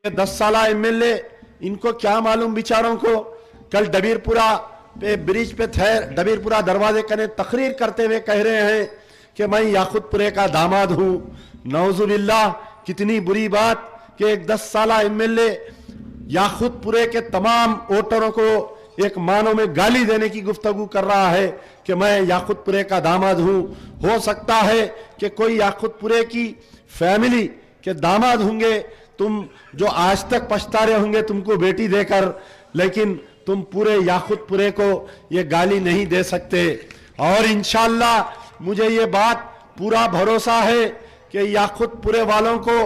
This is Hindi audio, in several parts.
ये 10 साला एमएलए, इनको क्या मालूम बेचारों को। कल डबीरपुरा पे ब्रिज पे थे, डबीरपुरा दरवाजे कने तकरीर करते हुए कह रहे हैं कि मैं याकुतपुरे का दामाद हूं। नौजुबिल्लाह, कितनी बुरी बात कि एक 10 साला एमएलए याकुतपुरे के तमाम वोटरों को एक मानो में गाली देने की गुफ्तगू कर रहा है कि मैं याकुतपुरे का दामाद हूं। हो सकता है कि कोई याकुतपुरे की फैमिली के दामाद होंगे, तुम जो आज तक पछता रहे होंगे तुमको बेटी देकर, लेकिन तुम पूरे याकुतपुरे को ये गाली नहीं दे सकते। और इंशाअल्लाह मुझे ये बात पूरा भरोसा है कि याकुतपुरे वालों को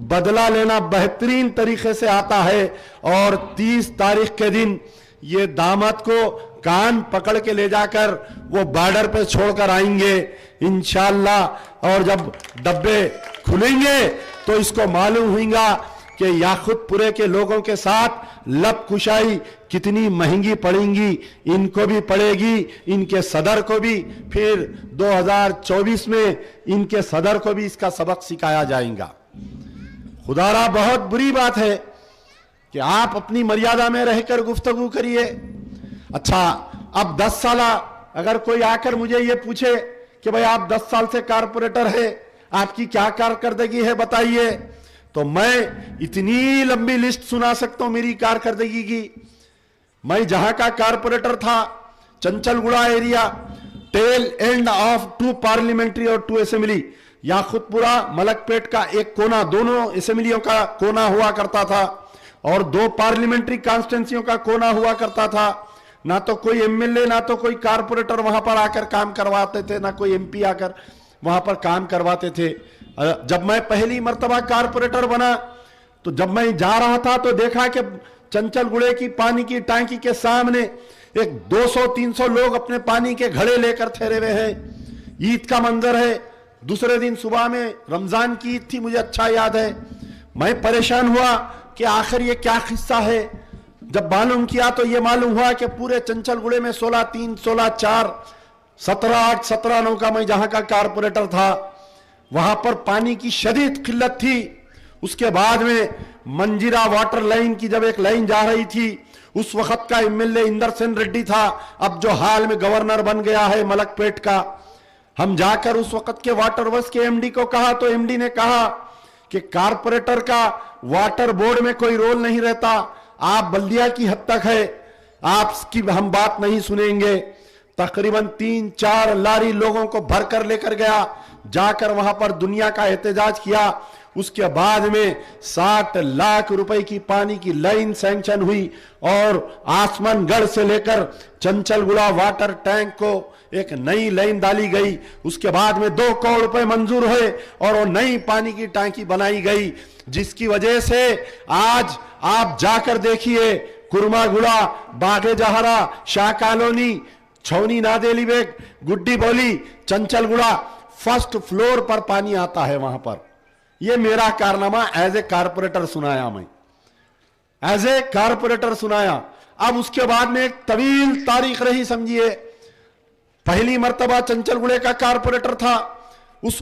बदला लेना बेहतरीन तरीके से आता है और 30 तारीख के दिन ये दामाद को कान पकड़ के ले जाकर वो बॉर्डर पे छोड़कर आएंगे इंशाअल्लाह। और जब डब्बे खुलेंगे तो इसको मालूम होगा कि याकुतपुरे के लोगों के साथ लब कुशाई कितनी महंगी पड़ेगी, इनको भी पड़ेगी, इनके सदर को भी। फिर 2024 में इनके सदर को भी इसका सबक सिखाया जाएगा। खुदारा बहुत बुरी बात है कि आप अपनी मर्यादा में रहकर गुफ्तगू करिए। अच्छा, अब 10 साला अगर कोई आकर मुझे ये पूछे कि भाई आप 10 साल से कारपोरेटर है, आपकी क्या कारकर्दगी है बताइए, तो मैं इतनी लंबी लिस्ट सुना सकता हूं मेरी कारकर्दगी की। मैं जहां का कारपोरेटर था, Chanchalguda area, tail end of 2 parliamentary और 2 असेंबली, याकुतपुरा मलकपेट का एक कोना, दोनों असेंबलियों का कोना हुआ करता था और 2 पार्लियामेंट्री कॉन्स्टिट्यूंसियों का कोना हुआ करता था। ना तो कोई एमएलए ना तो कोई कारपोरेटर वहां पर आकर काम करवाते थे, ना कोई एमपी आकर वहां पर काम करवाते थे। जब मैं पहली मर्तबा कारपोरेटर बना तो जब मैं जा रहा था तो देखा कि चंचलगुड़े की पानी की टंकी के सामने एक 200-300 लोग अपने पानी के घड़े लेकर ठहरे हुए हैं। ईद का मंजर है, दूसरे दिन सुबह में रमजान की ईद थी, मुझे अच्छा याद है। मैं परेशान हुआ कि आखिर ये क्या किस्सा है। जब मालूम किया तो ये मालूम हुआ कि पूरे चंचलगुड़े में 16-3, 16-4, 17-8, 17-9 का मैं जहां का कारपोरेटर था, वहां पर पानी की शदीद किल्लत थी। उसके बाद में मंजीरा वाटर लाइन की जब एक लाइन जा रही थी, उस वक्त का एमएलए इंदर सेन रेड्डी था, अब जो हाल में गवर्नर बन गया है मलकपेट का। हम जाकर उस वक्त के वाटर वर्क्स के एमडी को कहा तो एमडी ने कहा कि कारपोरेटर का वाटर बोर्ड में कोई रोल नहीं रहता, आप बल्दिया की हद तक है, आपकी हम बात नहीं सुनेंगे। तकरीबन 3-4 लारी लोगों को भरकर लेकर गया, जाकर वहां पर दुनिया का एहतजाज किया। उसके बाद में 60 लाख रुपए की पानी की लाइन सैंक्शन हुई और आसमानगढ़ से लेकर चंचलगुड़ा वाटर टैंक को एक नई लाइन डाली गई। उसके बाद में 2 करोड़ रुपए मंजूर हुए और वो नई पानी की टंकी बनाई गई, जिसकी वजह से आज आप जाकर देखिए कुरमागुड़ा, बागे जहरा, शाह कॉलोनी, छौनी नादेली बेग, गुड्डी बोली, चंचलगुड़ा, फर्स्ट फ्लोर पर पानी आता है वहां पर। यह मेरा कारनामा एज ए कारपोरेटर सुनाया, मैं एज ए कारपोरेटर सुनाया। अब उसके बाद में एक तवील तारीख रही, समझिए। पहली मर्तबा चंचलगुड़े का कारपोरेटर था,